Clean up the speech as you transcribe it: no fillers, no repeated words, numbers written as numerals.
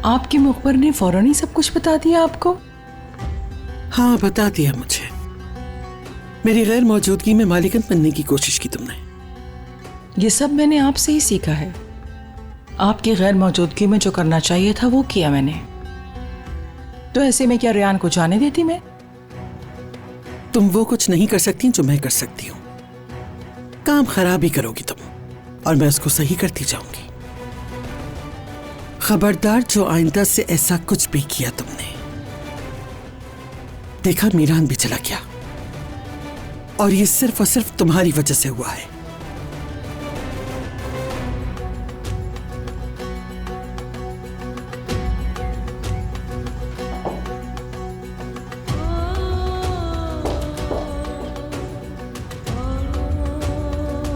आपके मुखबर ने फौरन ही सब कुछ बता दिया आपको? हाँ, बता दिया मुझे। मेरी गैर मौजूदगी में मालिकन बनने की कोशिश की तुमने। ये सब मैंने आपसे ही सीखा है। आपकी गैर मौजूदगी में जो करना चाहिए था वो किया मैंने। तो ऐसे में क्या रेयान को जाने देती मैं? तुम वो कुछ नहीं कर सकती जो मैं कर सकती हूँ। काम खराब ही करोगी तुम, और मैं उसको सही करती जाऊंगी। खबरदार जो आइंदा से ऐसा कुछ भी किया तुमने। देखा, मीरान भी चला गया, और ये सिर्फ और सिर्फ तुम्हारी वजह से हुआ है।